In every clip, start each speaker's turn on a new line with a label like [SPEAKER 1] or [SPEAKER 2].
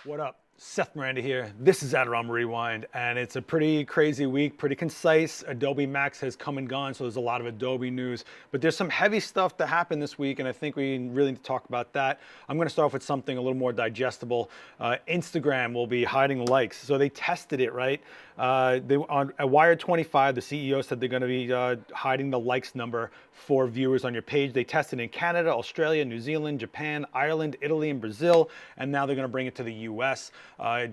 [SPEAKER 1] What up? Seth Miranda here. This is Adorama Rewind, and it's a pretty crazy week, pretty concise. Adobe Max has come and gone, so there's a lot of Adobe news. But there's some heavy stuff that happened this week, and I think we really need to talk about that. I'm going to start off with something a little more digestible. Instagram will be hiding likes. So they tested it, right? At Wired 25, the CEO said they're going to be hiding the likes number for viewers on your page. They tested in Canada, Australia, New Zealand, Japan, Ireland, Italy, and Brazil, and now they're going to bring it to the US.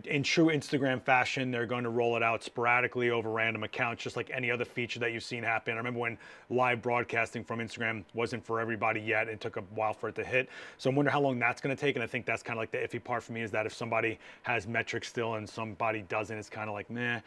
[SPEAKER 1] In true Instagram fashion, they're going to roll it out sporadically over random accounts, just like any other feature that you've seen happen. I remember when live broadcasting from Instagram wasn't for everybody yet. It took a while for it to hit. So I'm wondering how long that's going to take, and I think that's kind of like the iffy part for me, is that if somebody has metrics still and somebody doesn't, it's kind of like, meh.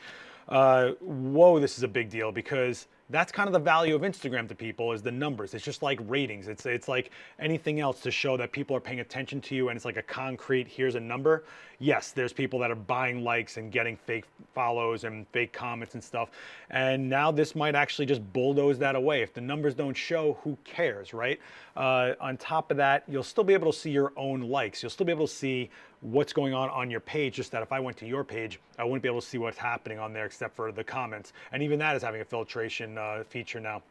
[SPEAKER 1] Whoa, this is a big deal, because that's kind of the value of Instagram to people, is the numbers. It's just like ratings. It's like anything else to show that people are paying attention to you, and it's like a concrete, here's a number. Yes, there's people that are buying likes and getting fake follows and fake comments and stuff. And now this might actually just bulldoze that away. If the numbers don't show, who cares, right? On top of that, you'll still be able to see your own likes. You'll still be able to see what's going on your page, just that if I went to your page, I wouldn't be able to see what's happening on there except for the comments. And even that is having a filtration feature now.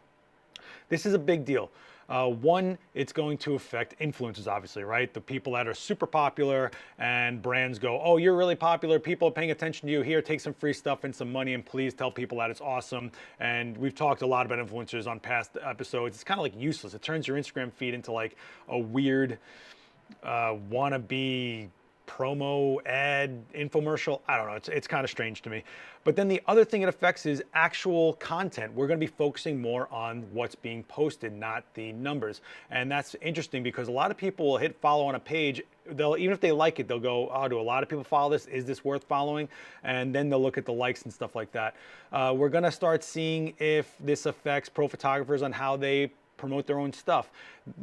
[SPEAKER 1] This is a big deal. One, it's going to affect influencers, obviously, right? The people that are super popular, and brands go, oh, you're really popular, people are paying attention to you, here, take some free stuff and some money, and please tell people that it's awesome. And we've talked a lot about influencers on past episodes. It's kind of like useless. It turns your Instagram feed into like a weird wannabe promo ad infomercial. I don't know, it's kind of strange to me. But then the other thing it affects is actual content. We're going to be focusing more on what's being posted, not the numbers. And that's interesting, because a lot of people will hit follow on a page. They'll, even if they like it, they'll go, oh, do a lot of people follow this? Is this worth following? And then they'll look at the likes and stuff like that. We're going to start seeing if this affects pro photographers on how they promote their own stuff.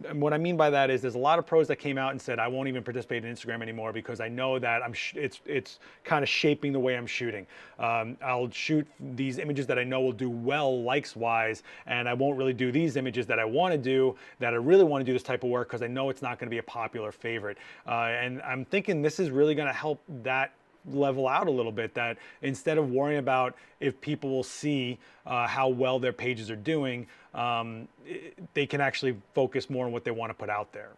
[SPEAKER 1] And what I mean by that is, there's a lot of pros that came out and said, I won't even participate in Instagram anymore, because I know that it's kind of shaping the way I'm shooting. I'll shoot these images that I know will do well likes wise, and I won't really do these images that I want to do, that I really want to do this type of work, because I know it's not going to be a popular favorite. And I'm thinking this is really going to help that level out a little bit, that instead of worrying about if people will see how well their pages are doing, they can actually focus more on what they want to put out there.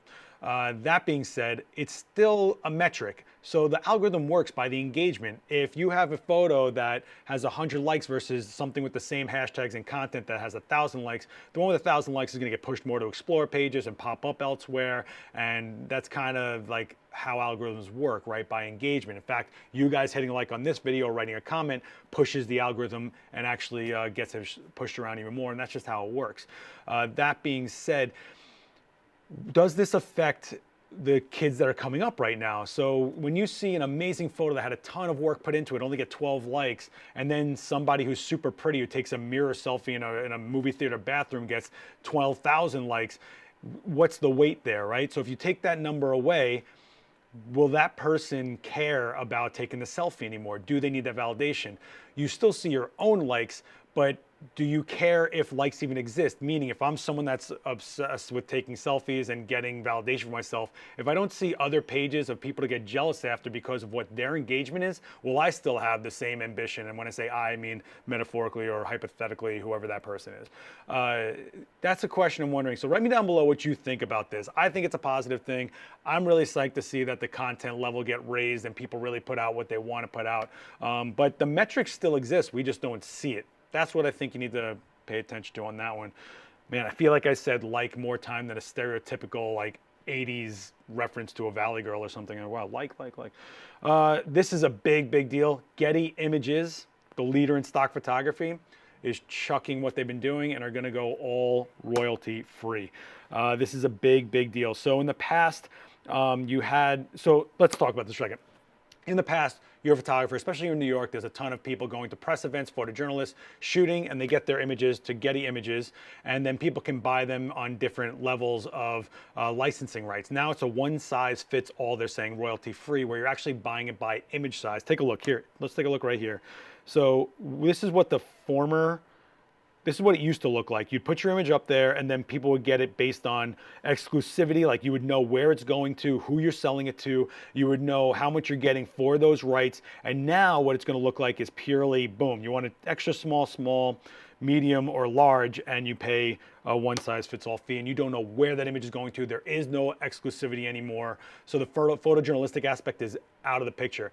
[SPEAKER 1] That being said, it's still a metric. So the algorithm works by the engagement. If you have a photo that has 100 likes versus something with the same hashtags and content that has 1,000 likes, the one with 1,000 likes is going to get pushed more to explore pages and pop up elsewhere. And that's kind of like how algorithms work, right? By engagement. In fact, you guys hitting a like on this video or writing a comment pushes the algorithm and actually gets it pushed around even more. And that's just how it works. That being said, does this affect the kids that are coming up right now? So when you see an amazing photo that had a ton of work put into it, only get 12 likes, and then somebody who's super pretty who takes a mirror selfie in a movie theater bathroom gets 12,000 likes, what's the weight there, right? So if you take that number away, will that person care about taking the selfie anymore? Do they need that validation? You still see your own likes, but do you care if likes even exist? Meaning, if I'm someone that's obsessed with taking selfies and getting validation for myself, if I don't see other pages of people to get jealous after because of what their engagement is, will I still have the same ambition? And when I say I mean metaphorically or hypothetically, whoever that person is. That's a question I'm wondering. So write me down below what you think about this. I think it's a positive thing. I'm really psyched to see that the content level get raised and people really put out what they want to put out. But the metrics still exist. We just don't see it. That's what I think you need to pay attention to on that one. Man, I feel like I said like more time than a stereotypical like 80s reference to a Valley Girl or something. And wow, like. This is a big deal. Getty Images, the leader in stock photography, is chucking what they've been doing and are going to go all royalty free. This is a big deal. So in the past, so let's talk about this for a second. In the past, you're a photographer, especially in New York, there's a ton of people going to press events, photojournalists, shooting, and they get their images to Getty Images, and then people can buy them on different levels of licensing rights. Now it's a one size fits all, they're saying royalty free, where you're actually buying it by image size. Take a look here. Let's take a look right here. So this is what the former this is what it used to look like. You'd put your image up there and then people would get it based on exclusivity. Like you would know where it's going to, who you're selling it to. You would know how much you're getting for those rights. And now what it's going to look like is purely, boom, you want an extra small, medium, or large, and you pay a one-size-fits-all fee, and you don't know where that image is going to. There is no exclusivity anymore. So the photojournalistic aspect is out of the picture.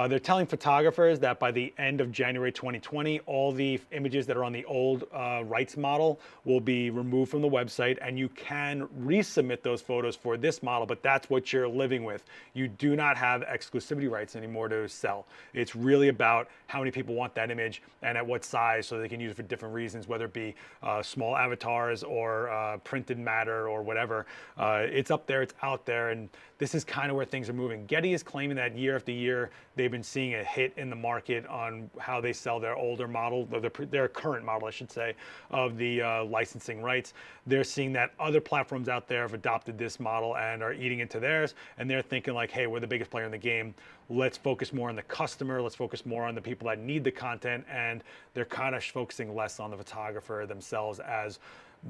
[SPEAKER 1] They're telling photographers that by the end of January 2020, all the images that are on the old rights model will be removed from the website, and you can resubmit those photos for this model, but that's what you're living with. You do not have exclusivity rights anymore to sell. It's really about how many people want that image and at what size, so they can use it for different reasons, whether it be small avatars or printed matter or whatever. It's up there, it's out there, and this is kind of where things are moving. Getty is claiming that year after year, they've been seeing a hit in the market on how they sell their older model, their current model, I should say, of the licensing rights. They're seeing that other platforms out there have adopted this model and are eating into theirs, and they're thinking like, hey, we're the biggest player in the game. Let's focus more on the customer. Let's focus more on the people that need the content, and they're kind of focusing less on the photographer themselves as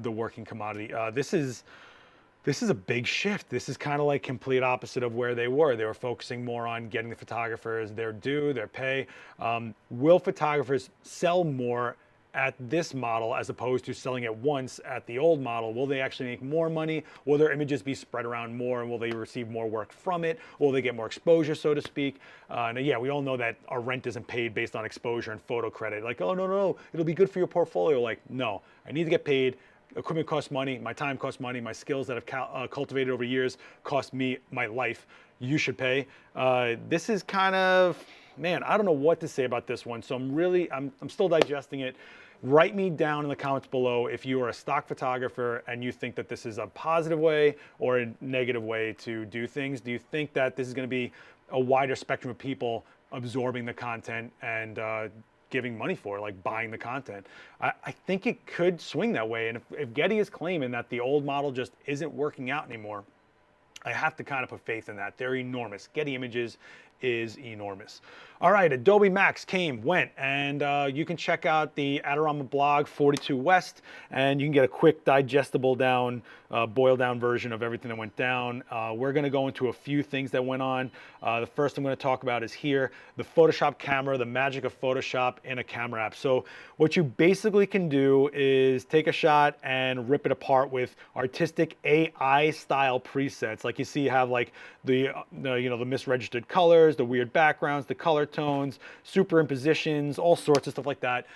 [SPEAKER 1] the working commodity. This is a big shift. This is kind of like complete opposite of where they were. They were focusing more on getting the photographers their due, their pay. Will photographers sell more at this model as opposed to selling it once at the old model? Will they actually make more money? Will their images be spread around more, and will they receive more work from it? Will they get more exposure, so to speak? Now, yeah, we all know that our rent isn't paid based on exposure and photo credit. Like, oh, no, it'll be good for your portfolio. Like, no, I need to get paid. Equipment costs money, my time costs money, my skills that I've cultivated over years cost me my life. You should pay. This is kind of, man, I don't know what to say about this one. So I'm still digesting it. Write me down in the comments below if you are a stock photographer and you think that this is a positive way or a negative way to do things. Do you think that this is going to be a wider spectrum of people absorbing the content and giving money for, like buying the content? I think it could swing that way. And if Getty is claiming that the old model just isn't working out anymore, I have to kind of put faith in that. They're enormous. Getty Images is enormous. All right, Adobe Max went, and you can check out the Adorama blog 42 West, and you can get a quick digestible down, boiled down version of everything that went down. We're gonna go into a few things that went on. The first I'm gonna talk about is here, the Photoshop camera, the magic of Photoshop in a camera app. So what you basically can do is take a shot and rip it apart with artistic AI style presets. Like you see, you have like the misregistered colors, the weird backgrounds, the color tones, superimpositions, all sorts of stuff like that,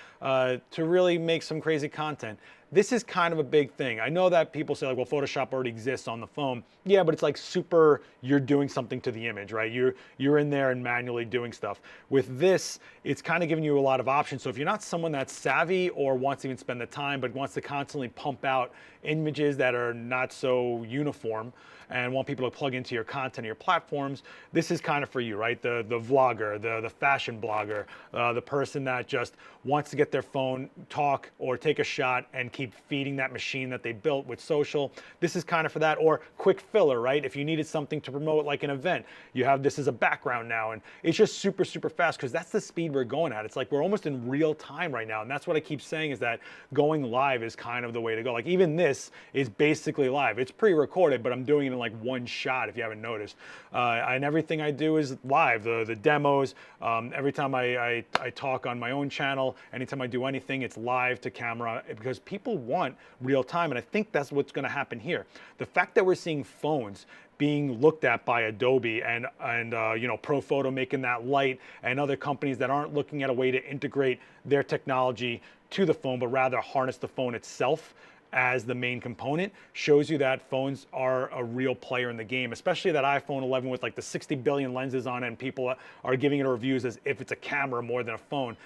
[SPEAKER 1] to really make some crazy content. This is kind of a big thing. I know that people say like, well, Photoshop already exists on the phone. Yeah, but it's like super, you're doing something to the image, right? You're in there and manually doing stuff. With this, it's kind of giving you a lot of options. So if you're not someone that's savvy or wants to even spend the time, but wants to constantly pump out images that are not so uniform and want people to plug into your content, your platforms, this is kind of for you, right? The vlogger, the fashion blogger, the person that just wants to get their phone, talk, or take a shot and keep feeding that machine that they built with social. This is kind of for that. Or quick filler, right? If you needed something to promote like an event, you have this as a background now, and it's just super, super fast because that's the speed we're going at. It's like we're almost in real time right now, and that's what I keep saying is that going live is kind of the way to go. Like even this is basically live. It's pre-recorded, but I'm doing it in like one shot if you haven't noticed. And everything I do is live. The demos, every time I talk on my own channel, anytime I do anything, it's live to camera because people want real time, and I think that's what's going to happen here. The fact that we're seeing phones being looked at by Adobe and ProPhoto making that light, and other companies that aren't looking at a way to integrate their technology to the phone, but rather harness the phone itself as the main component, shows you that phones are a real player in the game, especially that iPhone 11 with like the 60 billion lenses on it, and people are giving it reviews as if it's a camera more than a phone.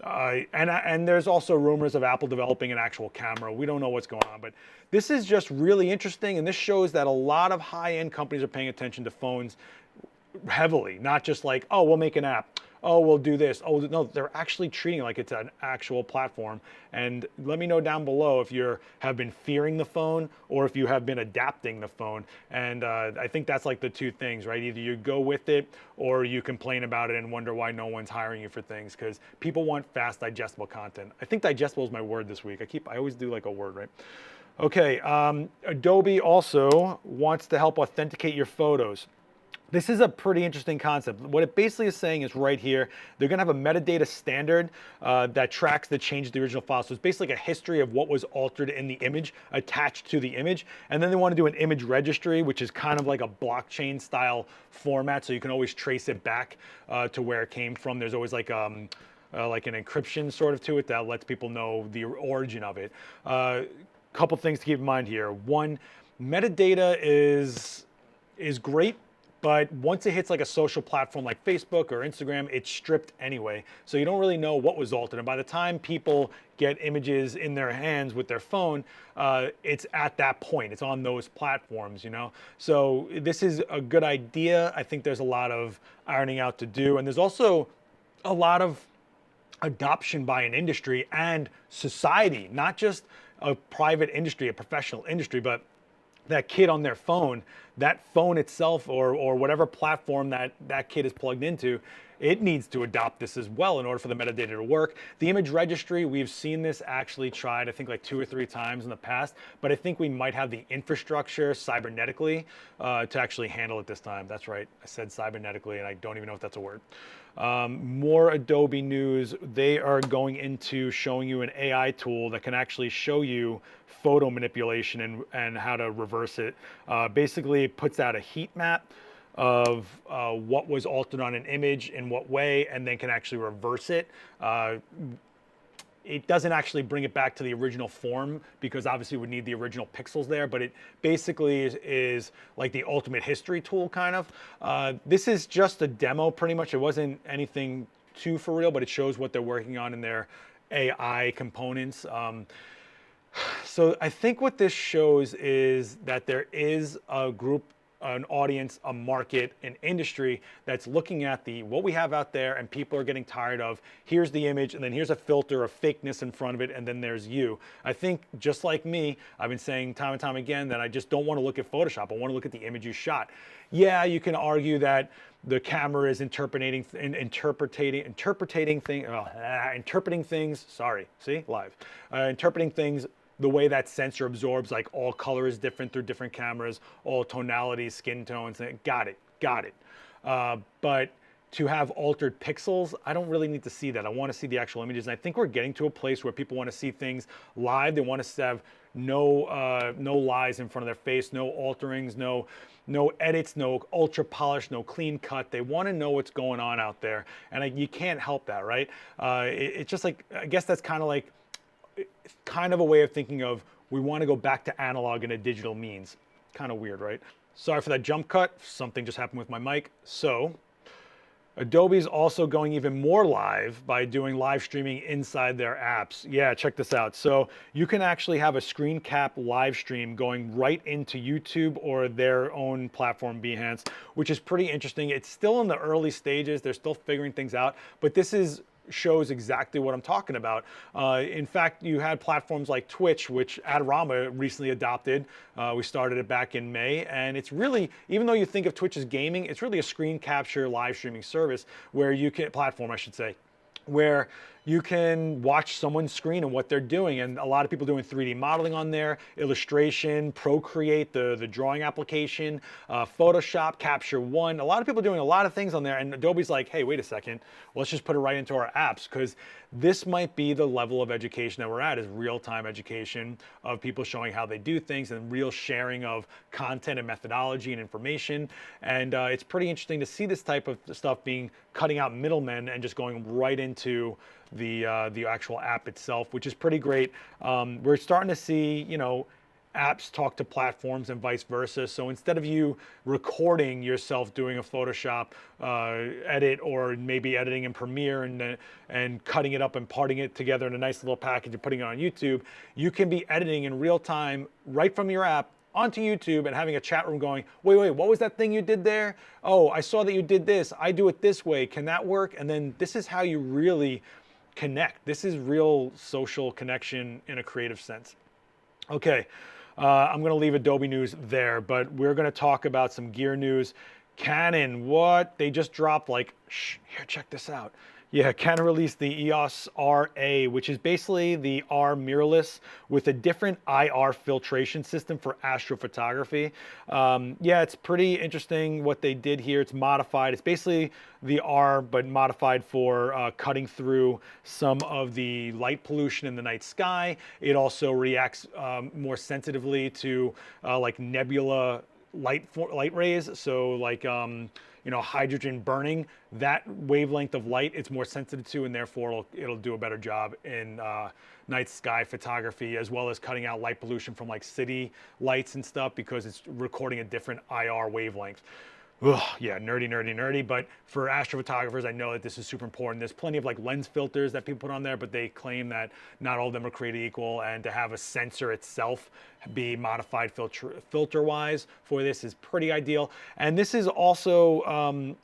[SPEAKER 1] And there's also rumors of Apple developing an actual camera. We don't know what's going on, but this is just really interesting, and this shows that a lot of high-end companies are paying attention to phones heavily, not just like, oh, we'll make an app. oh, we'll do this. Oh, no, they're actually treating it like it's an actual platform. And let me know down below if you have been fearing the phone or if you have been adapting the phone. And I think that's like the two things, right? Either you go with it or you complain about it and wonder why no one's hiring you for things, because people want fast, digestible content. I think digestible is my word this week. I always do like a word, right? Okay, Adobe also wants to help authenticate your photos. This is a pretty interesting concept. What it basically is saying is right here, they're gonna have a metadata standard that tracks the change of the original file. So it's basically like a history of what was altered in the image attached to the image. And then they wanna do an image registry, which is kind of like a blockchain style format. So you can always trace it back to where it came from. There's always like an encryption sort of to it that lets people know the origin of it. Couple things to keep in mind here. One, metadata is great, but once it hits like a social platform like Facebook or Instagram, it's stripped anyway. So you don't really know what was altered. And by the time people get images in their hands with their phone, it's at that point. It's on those platforms, you know? So this is a good idea. I think there's a lot of ironing out to do. And there's also a lot of adoption by an industry and society, not just a private industry, a professional industry, but that kid on their phone, that phone itself or whatever platform that kid is plugged into, it needs to adopt this as well in order for the metadata to work. The image registry, we've seen this actually tried, I think like 2 or 3 times in the past, but I think we might have the infrastructure cybernetically to actually handle it this time. That's right, I said cybernetically and I don't even know if that's a word. More Adobe news. They are going into showing you an AI tool that can actually show you photo manipulation and how to reverse it. Basically, it puts out a heat map of what was altered on an image in what way, and then can actually reverse it. It doesn't actually bring it back to the original form because obviously we need the original pixels there, but it basically is like the ultimate history tool kind of. This is just a demo pretty much. It wasn't anything too for real, but it shows what they're working on in their AI components. So I think what this shows is that there is a group, an audience, a market, an industry that's looking at what we have out there, and people are getting tired of, here's the image and then here's a filter of fakeness in front of it and then there's you. I think just like me, I've been saying time and time again that I just don't want to look at Photoshop. I want to look at the image you shot. Yeah, you can argue that the camera is interpreting things, sorry, see, live. Interpreting things the way that sensor absorbs, like all color is different through different cameras, all tonalities, skin tones, got it. But to have altered pixels, I don't really need to see that. I want to see the actual images. And I think we're getting to a place where people want to see things live. They want to have no lies in front of their face, no alterings, no edits, no ultra polish, no clean cut. They want to know what's going on out there. And you can't help that, right? It's just like, I guess that's kind of a way of thinking of, we want to go back to analog in a digital means. Kind of weird, right? Sorry for that jump cut. Something just happened with my mic. So Adobe's also going even more live by doing live streaming inside their apps. Yeah, check this out. So you can actually have a Screencap live stream going right into YouTube or their own platform, Behance, which is pretty interesting. It's still in the early stages. They're still figuring things out, but this shows exactly what I'm talking about. In fact, you had platforms like Twitch, which Adorama recently adopted. We started it back in May, and it's really, even though you think of Twitch as gaming, it's really a screen capture live streaming service where you can, platform I should say, where you can watch someone's screen and what they're doing. And a lot of people doing 3D modeling on there, illustration, Procreate, the drawing application, Photoshop, Capture One. A lot of people doing a lot of things on there. And Adobe's like, hey, wait a second, let's just put it right into our apps, because this might be the level of education that we're at, is real-time education of people showing how they do things and real sharing of content and methodology and information. And it's pretty interesting to see this type of stuff cutting out middlemen and just going right into the actual app itself, which is pretty great. We're starting to see, apps talk to platforms and vice versa. So instead of you recording yourself doing a Photoshop edit, or maybe editing in Premiere and cutting it up and parting it together in a nice little package and putting it on YouTube, you can be editing in real time right from your app onto YouTube and having a chat room going, wait, what was that thing you did there? Oh, I saw that you did this. I do it this way. Can that work? And then this is how you really connect. This is real social connection in a creative sense. Okay, I'm going to leave Adobe news there, but we're going to talk about some gear news. Canon, what? They just dropped like, here, check this out. Yeah, Canon released the EOS Ra, which is basically the R mirrorless with a different IR filtration system for astrophotography. Yeah, it's pretty interesting what they did here. It's modified. It's basically the R, but modified for cutting through some of the light pollution in the night sky. It also reacts more sensitively to like nebula light rays. So like, you know, hydrogen burning, that wavelength of light it's more sensitive to, and therefore it'll do a better job in night sky photography, as well as cutting out light pollution from like city lights and stuff, because it's recording a different IR wavelength. Ugh, yeah, nerdy, but for astrophotographers, I know that this is super important. There's plenty of like lens filters that people put on there, but they claim that not all of them are created equal, and to have a sensor itself be modified filter-wise for this is pretty ideal. And this is also,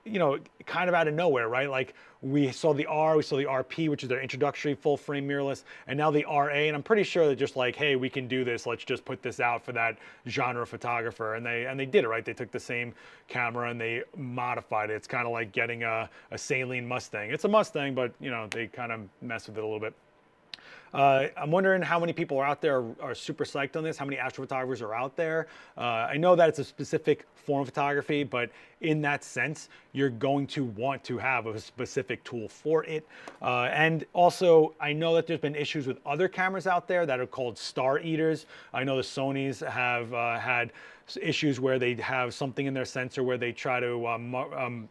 [SPEAKER 1] you know, kind of out of nowhere, right? Like we saw the R, we saw the RP, which is their introductory full frame mirrorless, and now the RA, and I'm pretty sure they're just like, hey, we can do this. Let's just put this out for that genre photographer, and they did it, right? They took the same camera and they modified it. It's kind of like getting a saline Mustang. It's a Mustang, but you know, they kind of mess with it a little bit. I'm wondering how many people are out there are super psyched on this, how many astrophotographers are out there. I know that it's a specific form of photography, but in that sense, you're going to want to have a specific tool for it. And also, I know that there's been issues with other cameras out there that are called star eaters. I know the Sonys have had issues where they have something in their sensor where they try to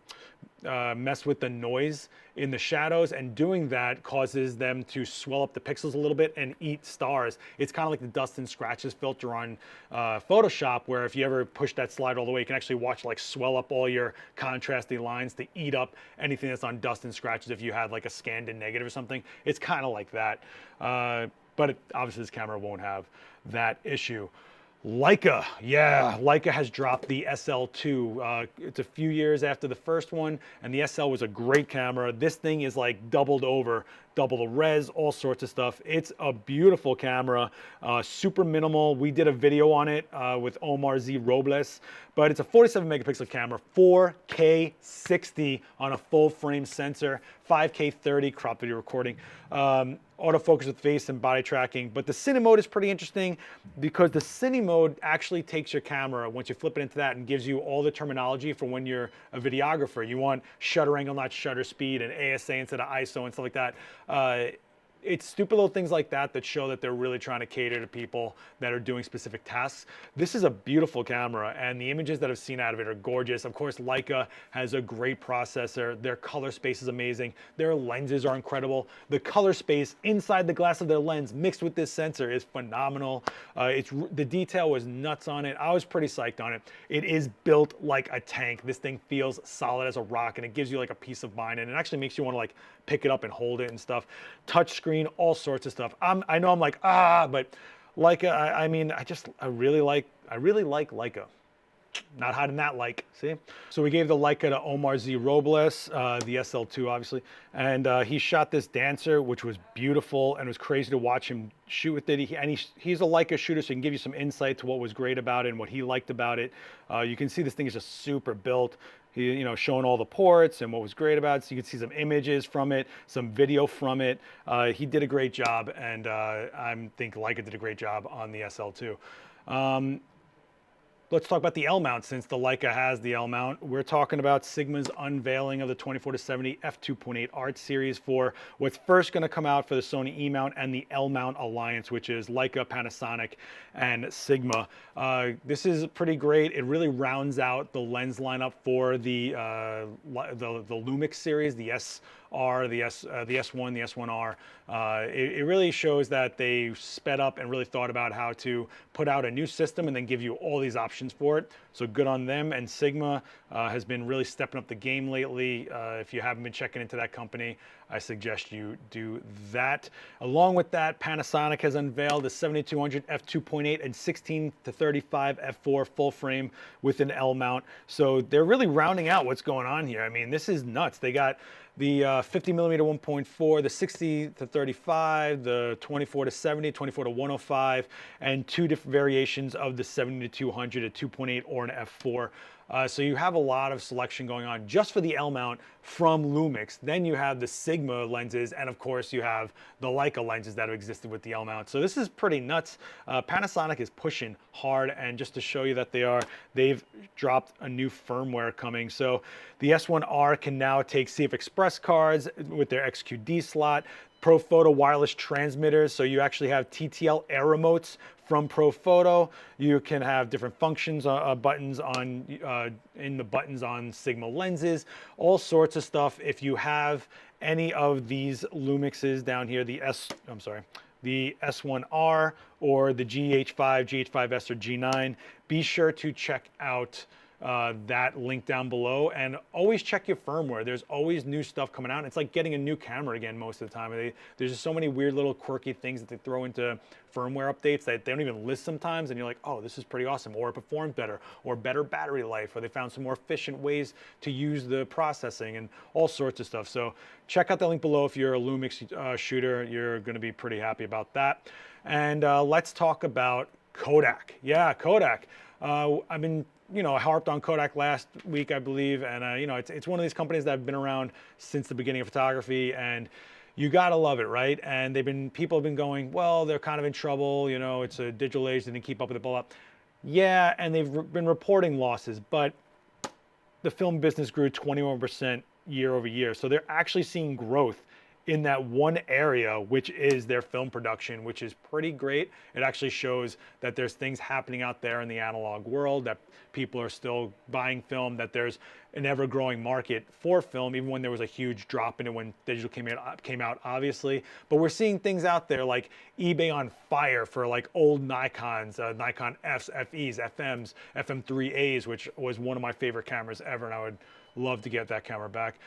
[SPEAKER 1] mess with the noise in the shadows, and doing that causes them to swell up the pixels a little bit and eat stars. It's kind of like the dust and scratches filter on Photoshop, where if you ever push that slide all the way, you can actually watch like swell up all your contrasty lines to eat up anything that's on dust and scratches if you had like a scanned in negative or something. It's kind of like that. But obviously this camera won't have that issue. Leica, yeah, Leica has dropped the SL2. It's a few years after the first one, and the SL was a great camera. This thing is like doubled over, double the res, all sorts of stuff. It's a beautiful camera, super minimal. We did a video on it with Omar Robles, but it's a 47 megapixel camera, 4K 60 on a full frame sensor, 5K 30 crop video recording. Autofocus with face and body tracking, but the cine mode is pretty interesting because the cine mode actually takes your camera, once you flip it into that, and gives you all the terminology for when you're a videographer. You want shutter angle, not shutter speed, and ASA instead of ISO and stuff like that. It's stupid little things like that that show that they're really trying to cater to people that are doing specific tasks. This is a beautiful camera, and the images that I've seen out of it are gorgeous. Of course, Leica has a great processor. Their color space is amazing. Their lenses are incredible. The color space inside the glass of their lens mixed with this sensor is phenomenal. The detail was nuts on it. I was pretty psyched on it. It is built like a tank. This thing feels solid as a rock, and it gives you like a peace of mind, and it actually makes you want to like pick it up and hold it and stuff. Touch screen, all sorts of stuff. I know I'm like, but Leica, I mean, I really like Leica. Not hiding that like, see? So we gave the Leica to Omar Robles, the SL2 obviously, and he shot this dancer, which was beautiful, and it was crazy to watch him shoot with it. He's a Leica shooter, so he can give you some insight to what was great about it and what he liked about it. You can see this thing is just super built. He, you know, showing all the ports and what was great about it. So you can see some images from it, some video from it. He did a great job, and I think Leica did a great job on the SL2. Let's talk about the L Mount, since the Leica has the L Mount. We're talking about Sigma's unveiling of the 24-70 f2.8 Art series for what's first going to come out for the Sony E Mount and the L Mount Alliance, which is Leica, Panasonic, and Sigma. This is pretty great. It really rounds out the lens lineup for the Lumix series, the R, the S1, the S1R. It really shows that they sped up and really thought about how to put out a new system and then give you all these options for it. So good on them. And Sigma has been really stepping up the game lately. If you haven't been checking into that company, I suggest you do that. Along with that, Panasonic has unveiled the 7200 f2.8 and 16 to 35 f4 full frame with an L mount. So they're really rounding out what's going on here. I mean, this is nuts. They got the 50 millimeter 1.4, the 60 to 35, the 24 to 70, 24 to 105, and two different variations of the 70 to 200, a 2.8 or an f4. So you have a lot of selection going on just for the L mount from Lumix. Then you have the Sigma lenses, and of course you have the Leica lenses that have existed with the L mount. So this is pretty nuts. Panasonic is pushing hard, and just to show you that they've dropped a new firmware coming. So the S1R can now take CF Express cards with their XQD slot. ProPhoto wireless transmitters, so you actually have TTL air remotes from ProPhoto. You can have different functions, buttons on in the buttons on Sigma lenses, all sorts of stuff. If you have any of these Lumixes down here, the S1R or the GH5, GH5S or G9, be sure to check out that link down below, and always check your firmware. There's always new stuff coming out. It's like getting a new camera again most of the time. There's just so many weird little quirky things that they throw into firmware updates that they don't even list sometimes, and you're like, oh, this is pretty awesome, or it performs better, or better battery life, or they found some more efficient ways to use the processing and all sorts of stuff. So check out the link below. If you're a Lumix shooter, you're going to be pretty happy about that. And let's talk about Kodak. Yeah, Kodak. I've been harped on Kodak last week, I believe, and it's one of these companies that have been around since the beginning of photography, and you gotta love it, right? And people have been going, well, they're kind of in trouble, it's a digital age, they didn't keep up with it, blah, blah. Yeah, and they've been reporting losses, but the film business grew 21% year over year, so they're actually seeing growth in that one area, which is their film production, which is pretty great. It actually shows that there's things happening out there in the analog world, that people are still buying film, that there's an ever-growing market for film, even when there was a huge drop in it when digital came out, obviously. But we're seeing things out there like eBay on fire for like old Nikons, Nikon Fs, FEs, FMs, FM3As, which was one of my favorite cameras ever, and I would love to get that camera back.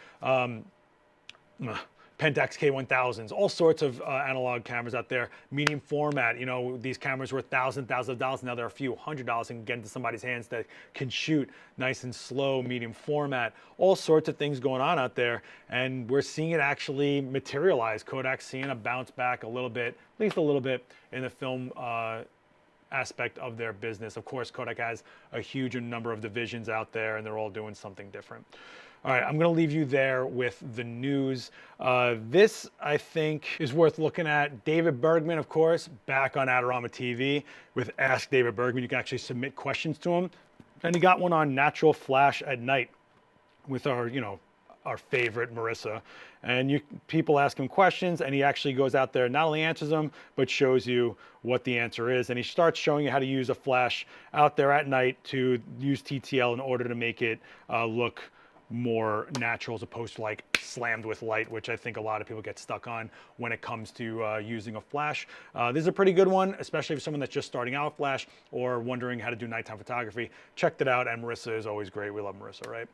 [SPEAKER 1] Pentax K1000s, all sorts of analog cameras out there. Medium format, these cameras were thousands of dollars. Now they're a few $100s and get into somebody's hands that can shoot nice and slow, medium format. All sorts of things going on out there, and we're seeing it actually materialize. Kodak's seeing a bounce back a little bit, at least a little bit, in the film aspect of their business. Of course, Kodak has a huge number of divisions out there, and they're all doing something different. All right, I'm going to leave you there with the news. This, I think, is worth looking at. David Bergman, of course, back on Adorama TV with Ask David Bergman. You can actually submit questions to him. And he got one on natural flash at night with our favorite Marissa. And people ask him questions, and he actually goes out there, not only answers them, but shows you what the answer is. And he starts showing you how to use a flash out there at night to use TTL in order to make it look more natural, as opposed to like slammed with light, which I think a lot of people get stuck on when it comes to using a flash. This is a pretty good one, especially for someone that's just starting out with flash or wondering how to do nighttime photography. Checked it out, and Marissa is always great. We love Marissa, right?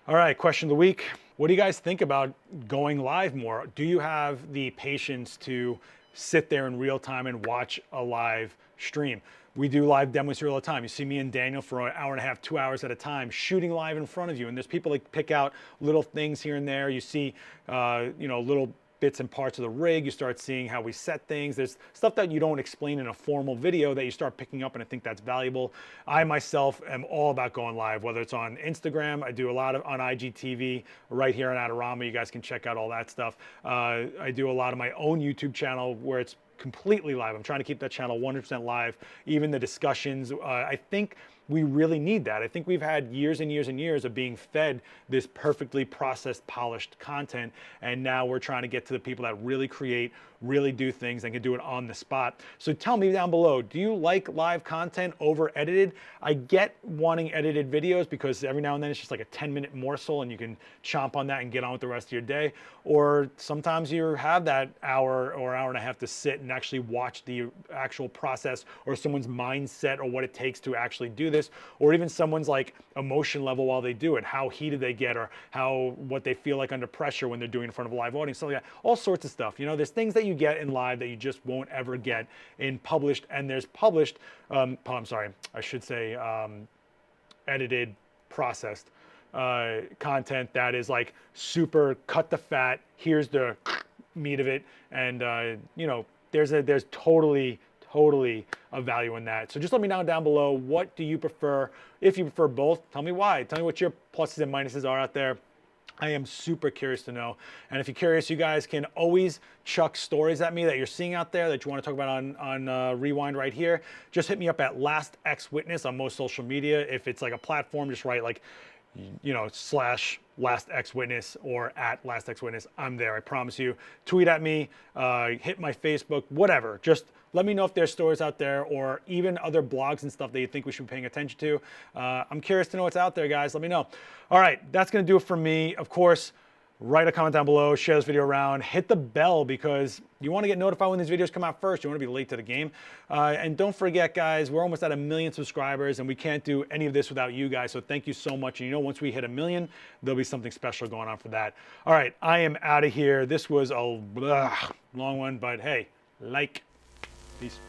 [SPEAKER 1] All right, question of the week. What do you guys think about going live more? Do you have the patience to sit there in real time and watch a live stream? We do live demos here all the time. You see me and Daniel for an hour and a half, 2 hours at a time, shooting live in front of you. And there's people that pick out little things here and there. You see, little bits and parts of the rig. You start seeing how we set things. There's stuff that you don't explain in a formal video that you start picking up, and I think that's valuable. I myself am all about going live, whether it's on Instagram. I do a lot on IGTV right here on Adorama. You guys can check out all that stuff. I do a lot of my own YouTube channel where it's completely live. I'm trying to keep that channel 100% live. Even the discussions, I think we really need that. I think we've had years and years and years of being fed this perfectly processed, polished content, and now we're trying to get to the people that really create really do things and can do it on the spot. So tell me down below, do you like live content over edited? I get wanting edited videos because every now and then it's just like a 10-minute morsel and you can chomp on that and get on with the rest of your day. Or sometimes you have that hour or hour and a half to sit and actually watch the actual process or someone's mindset or what it takes to actually do this, or even someone's like emotion level while they do it, how heated they get, or what they feel like under pressure when they're doing it in front of a live audience, something like that. All sorts of stuff. You know, there's things that you get in live that you just won't ever get in published, and there's published, I'm sorry, I should say edited, processed content that is like super cut the fat, here's the meat of it, and you know, there's totally a value in that. So just let me know down below, what do you prefer? If you prefer both, tell me why. Tell me what your pluses and minuses are out there. I am super curious to know. And if you're curious, you guys can always chuck stories at me that you're seeing out there that you want to talk about on Rewind right here. Just hit me up at LastXWitness on most social media. If it's like a platform, just write like, you know, /LastXWitness or at LastXWitness. I'm there, I promise you. Tweet at me, hit my Facebook, whatever. Just let me know if there's stories out there or even other blogs and stuff that you think we should be paying attention to. I'm curious to know what's out there, guys. Let me know. All right, that's gonna do it for me. Of course, write a comment down below, share this video around, hit the bell because you want to get notified when these videos come out first. You want to be late to the game. And don't forget, guys, we're almost at 1 million subscribers and we can't do any of this without you guys. So thank you so much. And you know, once we hit 1 million, there'll be something special going on for that. All right, I am out of here. This was a long one, but hey, peace.